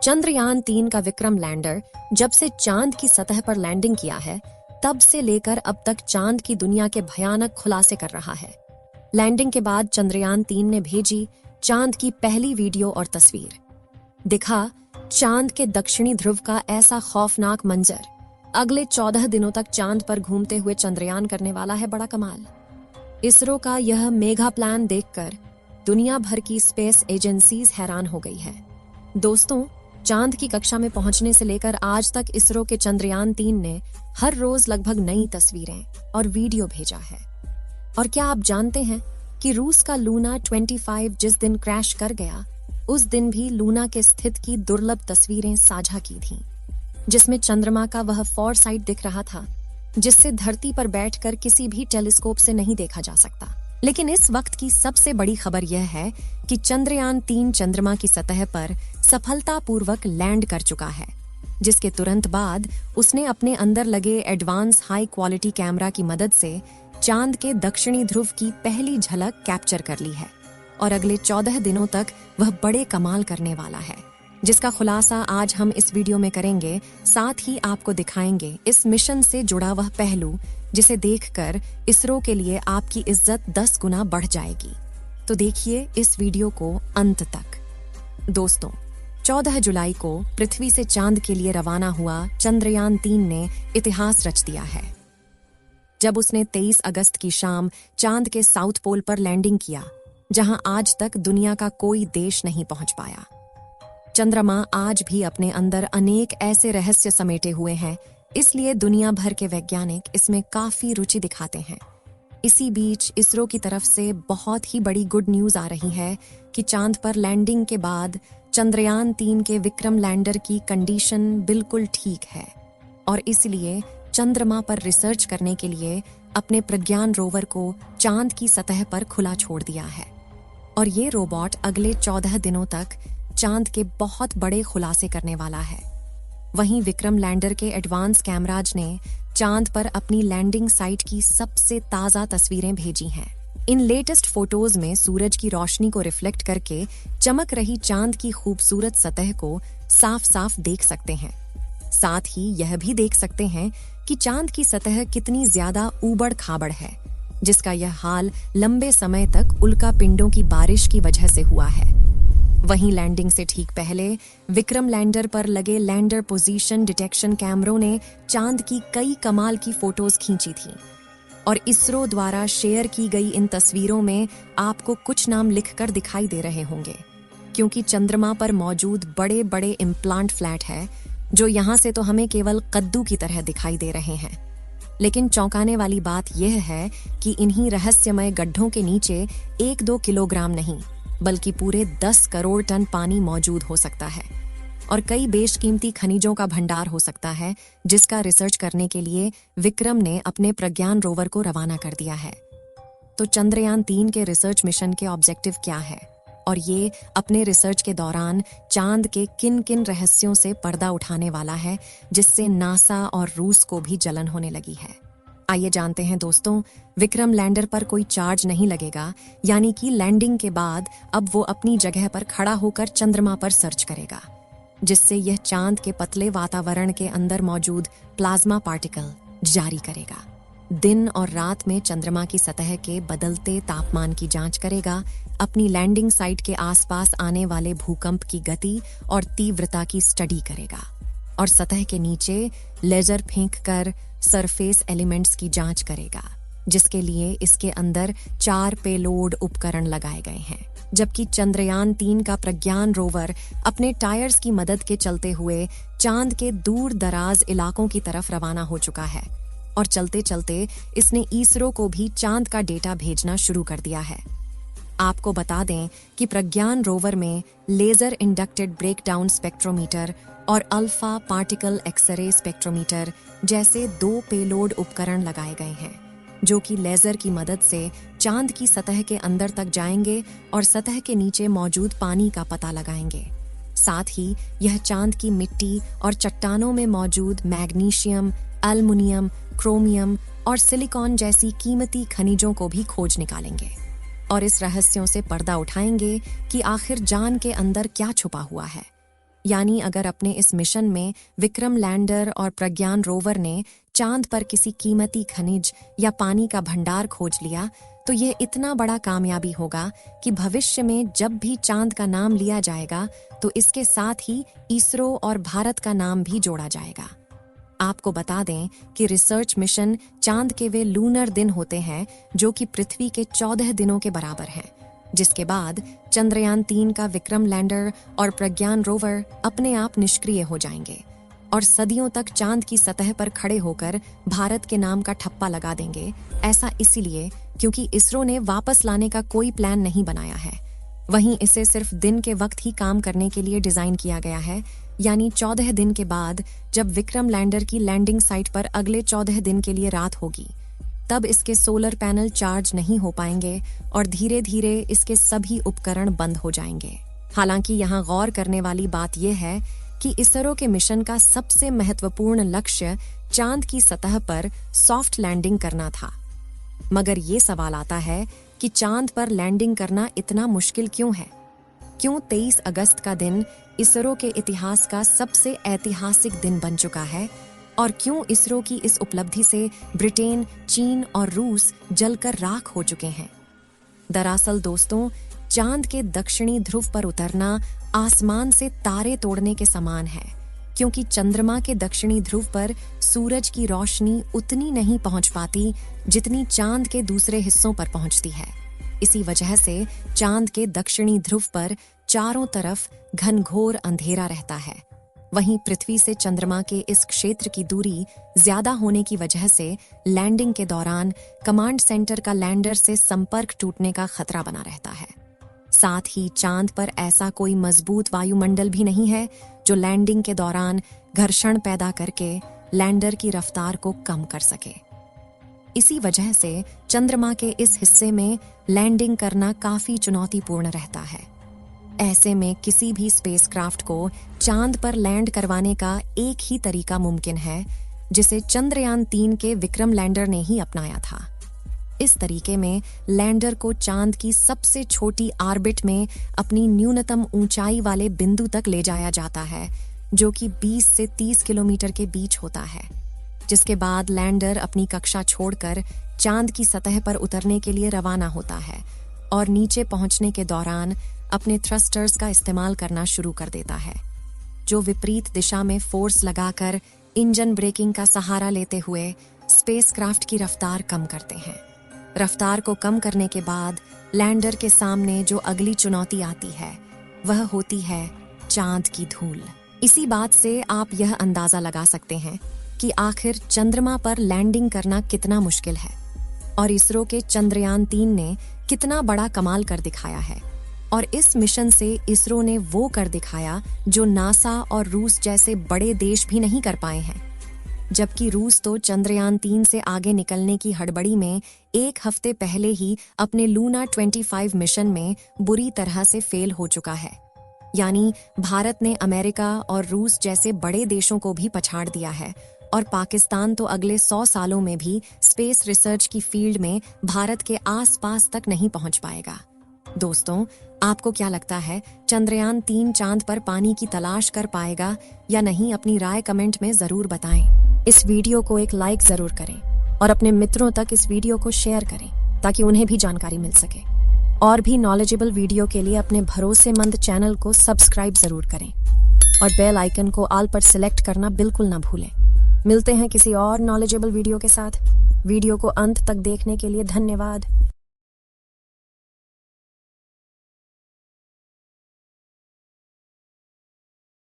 चंद्रयान-3 का विक्रम लैंडर जब से चांद की सतह पर लैंडिंग किया है, तब से लेकर अब तक चांद की दुनिया के भयानक खुलासे कर रहा है। लैंडिंग के बाद चंद्रयान-3 ने भेजी चांद की पहली वीडियो और तस्वीर। दिखा चांद के दक्षिणी ध्रुव का ऐसा खौफनाक मंजर। अगले 14 दिनों तक चांद पर घूमते हुए चंद्रयान करने वाला है बड़ा कमाल। इसरो का यह मेगा प्लान देखकर दुनिया भर की स्पेस एजेंसीज हैरान हो गई है। दोस्तों, चांद की कक्षा में पहुंचने से लेकर आज तक इसरो के चंद्रयान-3 ने हर रोज लगभग नई तस्वीरें और वीडियो भेजा है। और क्या आप जानते हैं कि रूस का लूना 25 जिस दिन क्रैश कर गया, उस दिन भी लूना के स्थित की दुर्लभ तस्वीरें साझा की थीं, जिसमें चंद्रमा का वह फॉर दिख रहा था जिससे धरती पर बैठकर किसी भी टेलीस्कोप से नहीं देखा जा सकता। लेकिन इस वक्त की सबसे बड़ी खबर यह है कि चंद्रयान-3 चंद्रमा की सतह पर सफलतापूर्वक लैंड कर चुका है, जिसके तुरंत बाद उसने अपने अंदर लगे एडवांस हाई क्वालिटी कैमरा की मदद से चांद के दक्षिणी ध्रुव की पहली झलक कैप्चर कर ली है। और अगले 14 दिनों तक वह बड़े कमाल करने वाला है, जिसका खुलासा आज हम इस वीडियो में करेंगे। साथ ही आपको दिखाएंगे इस मिशन से जुड़ा वह पहलू जिसे देखकर इसरो के लिए आपकी इज्जत 10 गुना बढ़ जाएगी। तो देखिए इस वीडियो को अंत तक। दोस्तों, 14 जुलाई को पृथ्वी से चांद के लिए रवाना हुआ चंद्रयान-3 ने इतिहास रच दिया है, जब उसने 23 अगस्त की शाम चांद के साउथ पोल पर लैंडिंग किया, जहां आज तक दुनिया का कोई देश नहीं पहुंच पाया। चंद्रमा आज भी अपने अंदर अनेक ऐसे रहस्य समेटे हुए हैं, इसलिए दुनिया भर के वैज्ञानिक इसमें काफी रुचि दिखाते हैं। इसी बीच इसरो की तरफ से बहुत ही बड़ी गुड न्यूज आ रही है कि चांद पर लैंडिंग के बाद चंद्रयान-3 के विक्रम लैंडर की कंडीशन बिल्कुल ठीक है और इसलिए चंद्रमा पर रिसर्च करने के लिए अपने प्रज्ञान रोवर को चांद की सतह पर खुला छोड़ दिया है। और ये रोबोट अगले 14 दिनों तक चांद के बहुत बड़े खुलासे करने वाला है। वहीं विक्रम लैंडर के एडवांस कैमराज ने चांद पर अपनी लैंडिंग साइट की सबसे ताज़ा तस्वीरें भेजी हैं। इन लेटेस्ट फोटोज में सूरज की रोशनी को रिफ्लेक्ट करके चमक रही चांद की खूबसूरत सतह को साफ साफ देख सकते हैं। साथ ही यह भी देख सकते हैं कि चांद की सतह कितनी ज्यादा ऊबड़ खाबड़ है, जिसका यह हाल लंबे समय तक उल्का पिंडों की बारिश की वजह से हुआ है। वहीं लैंडिंग से ठीक पहले विक्रम लैंडर पर लगे लैंडर पोजीशन डिटेक्शन कैमरों ने चांद की कई कमाल की फोटोज खींची थीं। और इसरो द्वारा शेयर की गई इन तस्वीरों में आपको कुछ नाम लिखकर दिखाई दे रहे होंगे, क्योंकि चंद्रमा पर मौजूद बड़े बड़े इम्प्लांट फ्लैट है जो यहाँ से तो हमें केवल कद्दू की तरह दिखाई दे रहे हैं। लेकिन चौंकाने वाली बात यह है कि इन्हीं रहस्यमय गड्ढों के नीचे 1-2 किलोग्राम नहीं, बल्कि पूरे 10 करोड़ टन पानी मौजूद हो सकता है और कई बेशकीमती खनिजों का भंडार हो सकता है, जिसका रिसर्च करने के लिए विक्रम ने अपने प्रज्ञान रोवर को रवाना कर दिया है। तो चंद्रयान-3 के रिसर्च मिशन के ऑब्जेक्टिव क्या है और ये अपने रिसर्च के दौरान चांद के किन किन रहस्यों से पर्दा उठाने वाला है, जिससे नासा और रूस को भी जलन होने लगी है। आइए जानते हैं दोस्तों। विक्रम लैंडर पर कोई चार्ज नहीं लगेगा, यानी कि लैंडिंग के बाद अब वो अपनी जगह पर खड़ा होकर चंद्रमा पर सर्च करेगा, जिससे यह चांद के पतले वातावरण के अंदर मौजूद प्लाज्मा पार्टिकल जारी करेगा। दिन और रात में चंद्रमा की सतह के बदलते तापमान की जांच करेगा, अपनी लैंडिंग साइट के आसपास आने वाले भूकंप की गति और तीव्रता की स्टडी करेगा और सतह के नीचे लेजर फेंककर सरफेस एलिमेंट्स की जांच करेगा, जिसके लिए इसके अंदर 4 पेलोड उपकरण लगाए गए हैं। जबकि चंद्रयान-3 का प्रज्ञान रोवर अपने टायर्स की मदद के चलते हुए चांद के दूर दराज इलाकों की तरफ रवाना हो चुका है और चलते चलते इसने इसरो को भी चांद का डेटा भेजना शुरू कर दिया है। आपको बता दें कि प्रज्ञान रोवर में लेजर इंडक्टेड ब्रेकडाउन स्पेक्ट्रोमीटर और अल्फा पार्टिकल एक्सरे स्पेक्ट्रोमीटर जैसे 2 पेलोड उपकरण लगाए गए हैं, जो कि लेजर की मदद से चांद की सतह के अंदर तक जाएंगे और सतह के नीचे मौजूद पानी का पता लगाएंगे। साथ ही यह चांद की मिट्टी और चट्टानों में मौजूद मैग्नीशियम, एल्युमिनियम, क्रोमियम और सिलिकॉन जैसी कीमती खनिजों को भी खोज निकालेंगे और इस रहस्यों से पर्दा उठाएंगे कि आखिर जान के अंदर क्या छुपा हुआ है। यानी अगर अपने इस मिशन में विक्रम लैंडर और प्रज्ञान रोवर ने चांद पर किसी कीमती खनिज या पानी का भंडार खोज लिया तो यह इतना बड़ा कामयाबी होगा कि भविष्य में जब भी चांद का नाम लिया जाएगा तो इसके साथ ही इसरो और भारत का नाम भी जोड़ा जाएगा। आपको बता दें कि रिसर्च मिशन चांद के वे लूनर दिन होते हैं जो कि पृथ्वी के 14 दिनों के बराबर हैं, जिसके बाद चंद्रयान 3 का विक्रम लैंडर और प्रज्ञान रोवर अपने आप निष्क्रिय हो जाएंगे और सदियों तक चांद की सतह पर खड़े होकर भारत के नाम का ठप्पा लगा देंगे। ऐसा इसीलिए क्योंकि इसरो ने वापस लाने का कोई प्लान नहीं बनाया है। वहीं इसे सिर्फ दिन के वक्त ही काम करने के लिए डिजाइन किया गया है, यानी 14 दिन के बाद जब विक्रम लैंडर की लैंडिंग साइट पर अगले 14 दिन के लिए रात होगी तब इसके सोलर पैनल चार्ज नहीं हो पाएंगे और धीरे धीरे इसके सभी उपकरण बंद हो जाएंगे। हालांकि यहाँ गौर करने वाली बात यह है कि इसरो के मिशन का सबसे महत्वपूर्ण लक्ष्य चांद की सतह पर सॉफ्ट लैंडिंग करना था। मगर ये सवाल आता है कि चांद पर लैंडिंग करना इतना मुश्किल क्यों है? क्यों 23 अगस्त का दिन इसरो के इतिहास का सबसे ऐतिहासिक दिन बन चुका है और क्यों इसरो की इस उपलब्धि से ब्रिटेन, चीन और रूस जलकर राख हो चुके हैं? दरअसल दोस्तों, चांद के दक्षिणी ध्रुव पर उतरना आसमान से तारे तोड़ने के समान है, क्योंकि चंद्रमा के दक्षिणी ध्रुव पर सूरज की रोशनी उतनी नहीं पहुंच पाती जितनी चांद के दूसरे हिस्सों पर पहुंचती है। इसी वजह से चांद के दक्षिणी ध्रुव पर चारों तरफ घनघोर अंधेरा रहता है। वहीं पृथ्वी से चंद्रमा के इस क्षेत्र की दूरी ज्यादा होने की वजह से लैंडिंग के दौरान कमांड सेंटर का लैंडर से संपर्क टूटने का खतरा बना रहता है। साथ ही चांद पर ऐसा कोई मजबूत वायुमंडल भी नहीं है जो लैंडिंग के दौरान घर्षण पैदा करके लैंडर की रफ्तार को कम कर सके। इसी वजह से चंद्रमा के इस हिस्से में लैंडिंग करना काफी चुनौतीपूर्ण रहता है। ऐसे में किसी भी स्पेसक्राफ्ट को चांद पर लैंड करवाने का एक ही तरीका मुमकिन है, जिसे चंद्रयान 3 के विक्रम लैंडर ने ही अपनाया था। इस तरीके में लैंडर को चांद की सबसे छोटी ऑर्बिट में अपनी न्यूनतम ऊंचाई वाले बिंदु तक ले जाया जाता है, जो कि 20 से 30 किलोमीटर के बीच होता है, जिसके बाद लैंडर अपनी कक्षा छोड़कर चांद की सतह पर उतरने के लिए रवाना होता है और नीचे पहुंचने के दौरान अपने थ्रस्टर्स का इस्तेमाल करना शुरू कर देता है, जो विपरीत दिशा में फोर्स लगाकर इंजन ब्रेकिंग का सहारा लेते हुए स्पेसक्राफ्ट की रफ्तार कम करते हैं। रफ्तार को कम करने के बाद लैंडर के सामने जो अगली चुनौती आती है वह होती है चांद की धूल। इसी बात से आप यह अंदाजा लगा सकते हैं कि आखिर चंद्रमा पर लैंडिंग करना कितना मुश्किल है और इसरो के चंद्रयान 3 ने कितना बड़ा कमाल कर दिखाया है। और इस मिशन से इसरो ने वो कर दिखाया जो नासा और रूस जैसे बड़े देश भी नहीं कर पाए हैं। जबकि रूस तो चंद्रयान 3 से आगे निकलने की हड़बड़ी में एक हफ्ते पहले ही अपने लूना 25 मिशन में बुरी तरह से फेल हो चुका है। यानी भारत ने अमेरिका और रूस जैसे बड़े देशों को भी पछाड़ दिया है और पाकिस्तान तो अगले 100 सालों में भी स्पेस रिसर्च की फील्ड में भारत के आसपास तक नहीं पहुंच पाएगा। दोस्तों, आपको क्या लगता है, चंद्रयान 3 चांद पर पानी की तलाश कर पाएगा या नहीं? अपनी राय कमेंट में जरूर बताएं। इस वीडियो को एक लाइक जरूर करें और अपने मित्रों तक इस वीडियो को शेयर करें ताकि उन्हें भी जानकारी मिल सके। और भी नॉलेजेबल वीडियो के लिए अपने भरोसेमंद चैनल को सब्सक्राइब जरूर करें और बेल आइकन को ऑल पर सिलेक्ट करना बिल्कुल ना भूलें। मिलते हैं किसी और नॉलेजेबल वीडियो के साथ। वीडियो को अंत तक देखने के लिए धन्यवाद।